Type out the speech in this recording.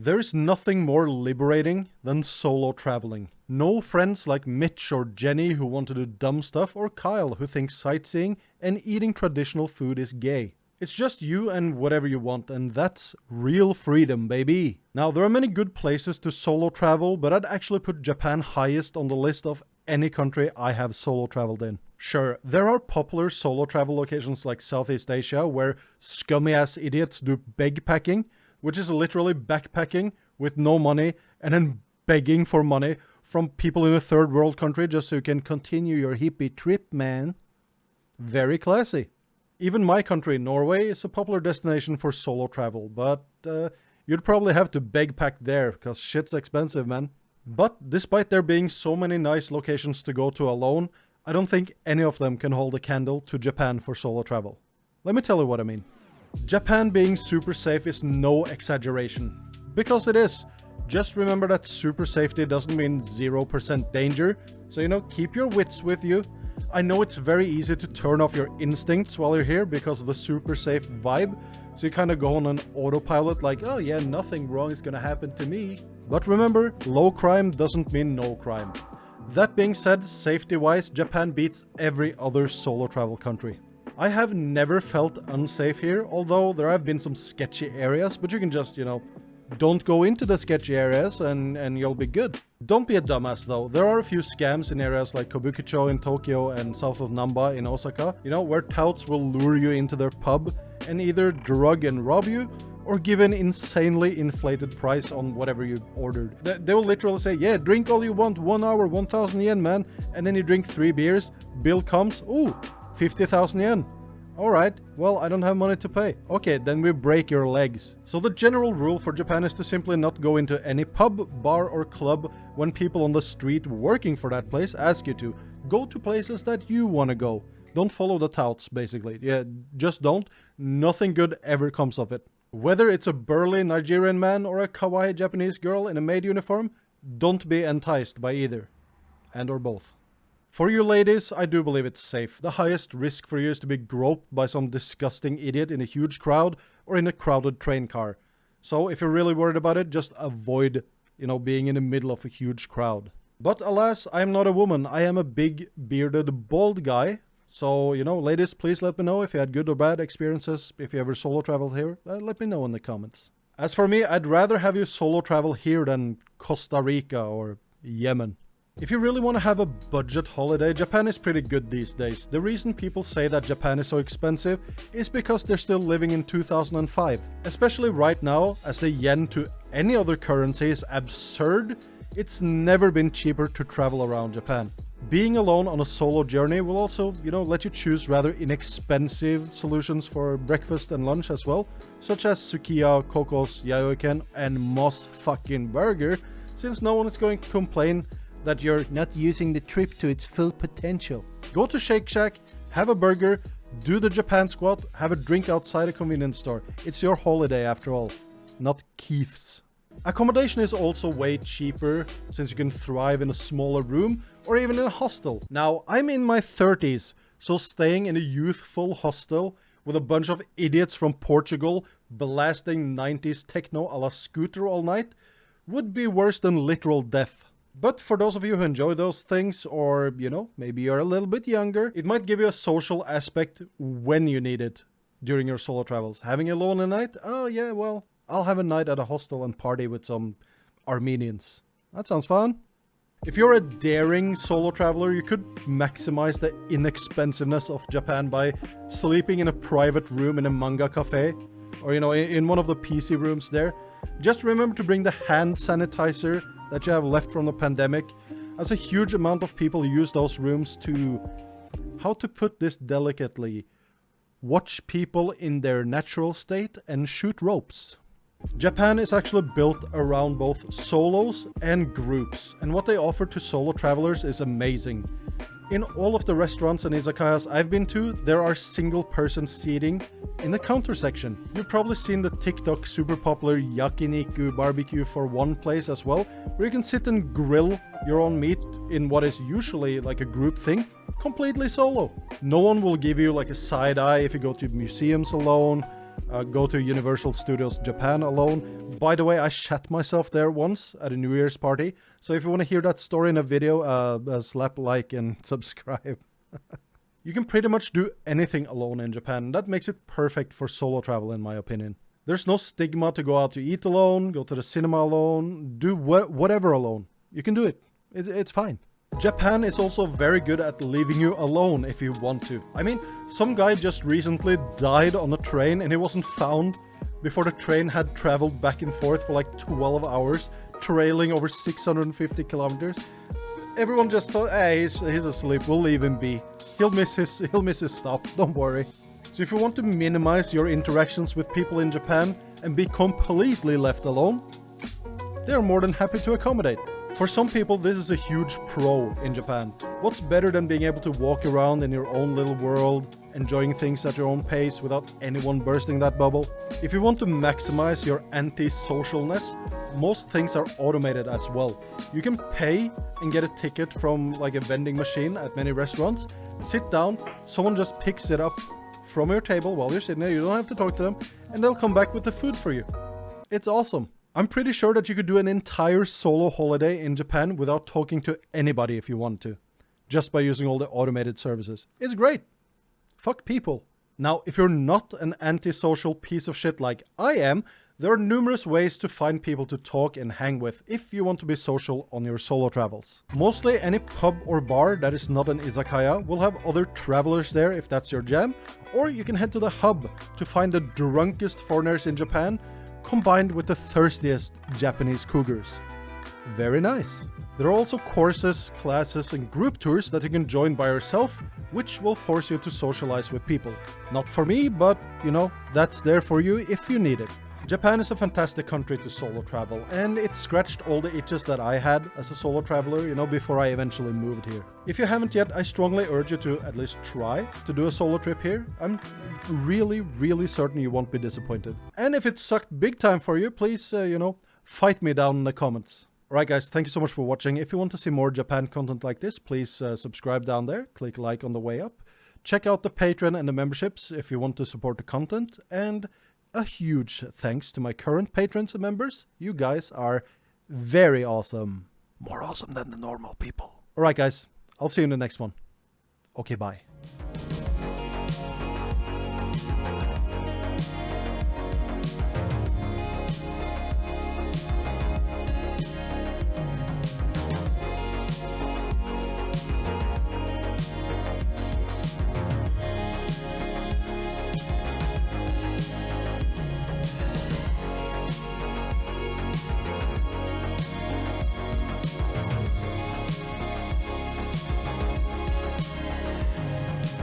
There's nothing more liberating than solo traveling. No friends like Mitch or Jenny who want to do dumb stuff, or Kyle who thinks sightseeing and eating traditional food is gay. It's just you and whatever you want, and that's real freedom, baby. Now, there are many good places to solo travel, but I'd actually put Japan highest on the list of any country I have solo traveled in. Sure, there are popular solo travel locations like Southeast Asia where scummy ass idiots do bagpacking, which is literally backpacking with no money and then begging for money from people in a third world country just so you can continue your hippie trip, man. Very classy. Even my country, Norway, is a popular destination for solo travel, but you'd probably have to bagpack there because shit's expensive, man. But despite there being so many nice locations to go to alone, I don't think any of them can hold a candle to Japan for solo travel. Let me tell you what I mean. Japan being super safe is no exaggeration. Because it is. Just remember that super safety doesn't mean 0% danger. So, keep your wits with you. I know it's very easy to turn off your instincts while you're here because of the super safe vibe. So you kind of go on an autopilot like, oh yeah, nothing wrong is gonna happen to me. But remember, low crime doesn't mean no crime. That being said, safety-wise, Japan beats every other solo travel country. I have never felt unsafe here, although there have been some sketchy areas, but you can just, don't go into the sketchy areas and you'll be good. Don't be a dumbass though. There are a few scams in areas like Kabukicho in Tokyo and south of Namba in Osaka, where touts will lure you into their pub and either drug and rob you or give an insanely inflated price on whatever you ordered. They will literally say, yeah, drink all you want, 1 hour, 1,000 yen, man. And then you drink 3 beers, bill comes, ooh, 50,000 yen. Alright, well, I don't have money to pay. Okay, then we break your legs. So the general rule for Japan is to simply not go into any pub, bar, or club when people on the street working for that place ask you to. Go to places that you want to go. Don't follow the touts, basically. Yeah, just don't. Nothing good ever comes of it. Whether it's a burly Nigerian man or a kawaii Japanese girl in a maid uniform, don't be enticed by either. And or both. For you ladies, I do believe it's safe. The highest risk for you is to be groped by some disgusting idiot in a huge crowd or in a crowded train car. So if you're really worried about it, just avoid, being in the middle of a huge crowd. But alas, I'm not a woman. I am a big, bearded, bald guy. So, ladies, please let me know if you had good or bad experiences. If you ever solo traveled here, let me know in the comments. As for me, I'd rather have you solo travel here than Costa Rica or Yemen. If you really want to have a budget holiday, Japan is pretty good these days. The reason people say that Japan is so expensive is because they're still living in 2005. Especially right now, as the yen to any other currency is absurd, it's never been cheaper to travel around Japan. Being alone on a solo journey will also, let you choose rather inexpensive solutions for breakfast and lunch as well, such as sukiya, kokos, yaoiken, and most fucking burger, since no one is going to complain that you're not using the trip to its full potential. Go to Shake Shack, have a burger, do the Japan squat, have a drink outside a convenience store. It's your holiday after all, not Keith's. Accommodation is also way cheaper since you can thrive in a smaller room or even in a hostel. Now, I'm in my 30s, so staying in a youthful hostel with a bunch of idiots from Portugal blasting 90s techno a la Scooter all night would be worse than literal death. But for those of you who enjoy those things, or, maybe you're a little bit younger, it might give you a social aspect when you need it during your solo travels. Having a lonely night? Oh yeah, well, I'll have a night at a hostel and party with some Armenians. That sounds fun. If you're a daring solo traveler, you could maximize the inexpensiveness of Japan by sleeping in a private room in a manga cafe, or, in one of the PC rooms there. Just remember to bring the hand sanitizer that you have left from the pandemic, as a huge amount of people use those rooms to, how to put this delicately, watch people in their natural state and shoot ropes. Japan is actually built around both solos and groups, and what they offer to solo travelers is amazing. In all of the restaurants and izakayas I've been to, there are single-person seating in the counter section. You've probably seen the TikTok super popular yakiniku barbecue for one place as well, where you can sit and grill your own meat in what is usually like a group thing, completely solo. No one will give you like a side eye if you go to museums alone. Go to Universal Studios Japan alone. By the way, I shat myself there once at a New Year's party. So if you want to hear that story in a video, slap like and subscribe. You can pretty much do anything alone in Japan. That makes it perfect for solo travel, in my opinion. There's no stigma to go out to eat alone, go to the cinema alone, do whatever alone. You can do it. It's fine. Japan is also very good at leaving you alone if you want to. I mean, some guy just recently died on a train and he wasn't found before the train had traveled back and forth for like 12 hours, trailing over 650 kilometers. Everyone just thought, hey, he's asleep, we'll leave him be. He'll miss his stop, don't worry. So if you want to minimize your interactions with people in Japan and be completely left alone, they're more than happy to accommodate. For some people, this is a huge pro in Japan. What's better than being able to walk around in your own little world, enjoying things at your own pace without anyone bursting that bubble? If you want to maximize your anti-socialness, most things are automated as well. You can pay and get a ticket from like a vending machine at many restaurants, sit down, someone just picks it up from your table while you're sitting there, you don't have to talk to them, and they'll come back with the food for you. It's awesome. I'm pretty sure that you could do an entire solo holiday in Japan without talking to anybody if you want to, just by using all the automated services. It's great. Fuck people. Now, if you're not an antisocial piece of shit like I am, there are numerous ways to find people to talk and hang with if you want to be social on your solo travels. Mostly any pub or bar that is not an izakaya will have other travelers there if that's your jam, or you can head to the hub to find the drunkest foreigners in Japan combined with the thirstiest Japanese cougars. Very nice. There are also courses, classes, and group tours that you can join by yourself, which will force you to socialize with people. Not for me, but, you know, that's there for you if you need it. Japan is a fantastic country to solo travel, and it scratched all the itches that I had as a solo traveler, you know, before I eventually moved here. If you haven't yet, I strongly urge you to at least try to do a solo trip here. I'm really certain you won't be disappointed. And if it sucked big time for you, please, you know, fight me down in the comments. Alright guys, thank you so much for watching. If you want to see more Japan content like this, please subscribe down there, click like on the way up. Check out the Patreon and the memberships if you want to support the content, and a huge thanks to my current patrons and members. You guys are very awesome. More awesome than the normal people. Alright guys, I'll see you in the next one. Okay, bye.